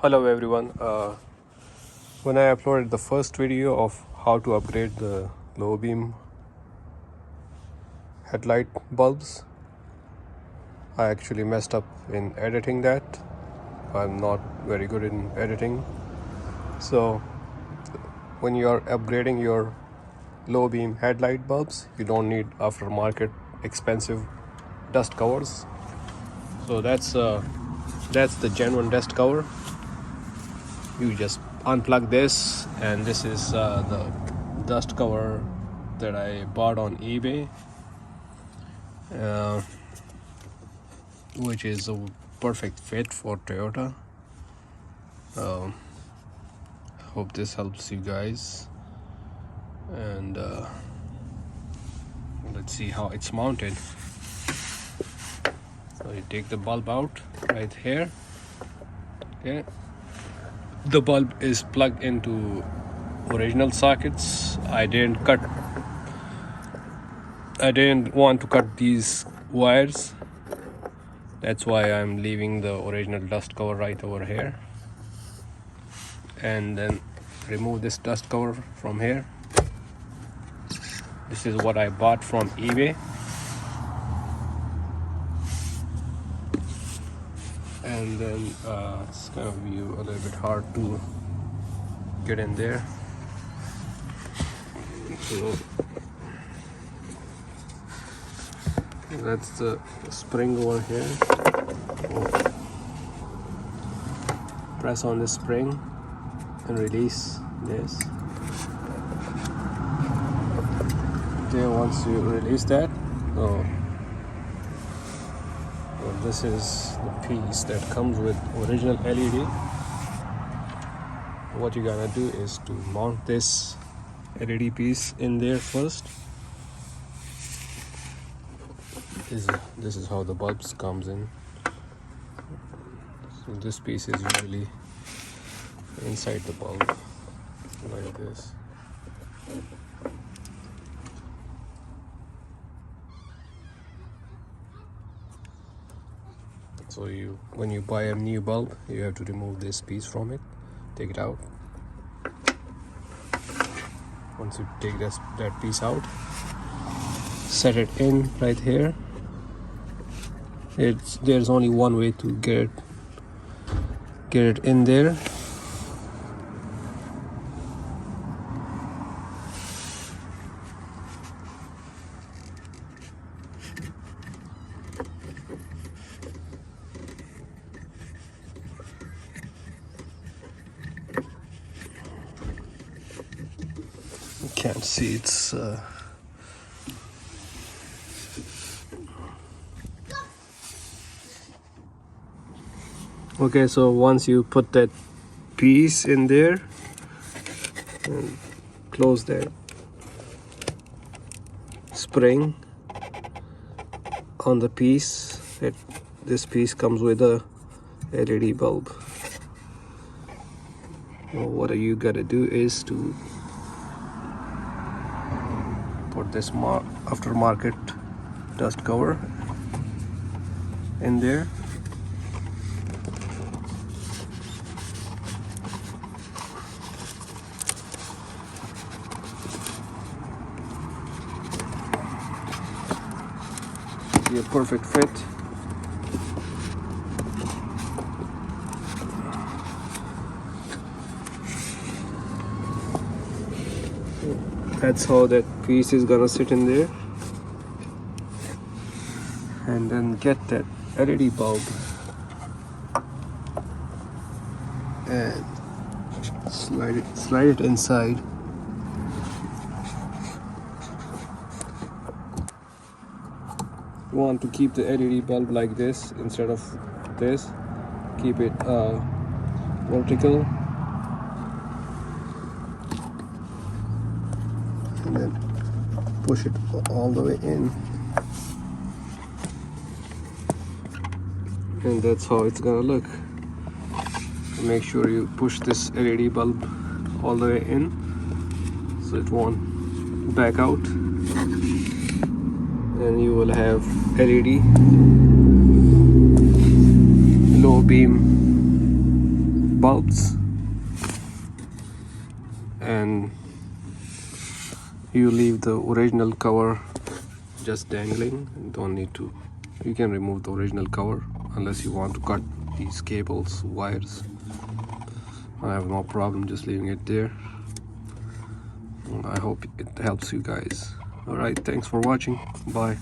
Hello everyone. When I uploaded the first video of how to upgrade the low beam headlight bulbs, I actually messed up in editing that. I'm not very good in editing. So when you are upgrading your low beam headlight bulbs, you don't need aftermarket expensive dust covers. So that's the genuine dust cover. You just unplug this, and this is the dust cover that I bought on eBay, which is a perfect fit for Toyota. Hope this helps you guys, and let's see how it's mounted. So you take the bulb out right here. Okay, the bulb is plugged into original sockets. I didn't want to cut these wires. That's why I'm leaving the original dust cover right over here, and then remove this dust cover from here. This is what I bought from eBay, and then it's gonna be a little bit hard to get in there. So that's the spring over here. Press on the spring and release this. Okay, once you release that, this is the piece that comes with original LED. What you gotta do is to mount this LED piece in there first. This is how the bulbs comes in. So this piece is usually inside the bulb, like this. So when you buy a new bulb, you have to remove this piece from it, take it out. Once you take that piece out, set it in right here. There's only one way to get it in there. You can't see it's okay. So once you put that piece in there and close that spring on the piece, this piece comes with a LED bulb. Well, what you gotta do is to put this aftermarket dust cover in there. Be a perfect fit. That's how that piece is gonna sit in there, and then get that LED bulb and slide it inside. You want to keep the LED bulb like this instead of this. Keep it vertical, and then push it all the way in, and that's how it's gonna look. Make sure you push this LED bulb all the way in so it won't back out, and you will have LED low beam bulbs, and you leave the original cover just dangling. Don't need to, you can remove the original cover unless you want to cut these cables, wires. I have no problem just leaving it there. I hope it helps you guys. Alright, thanks for watching. Bye.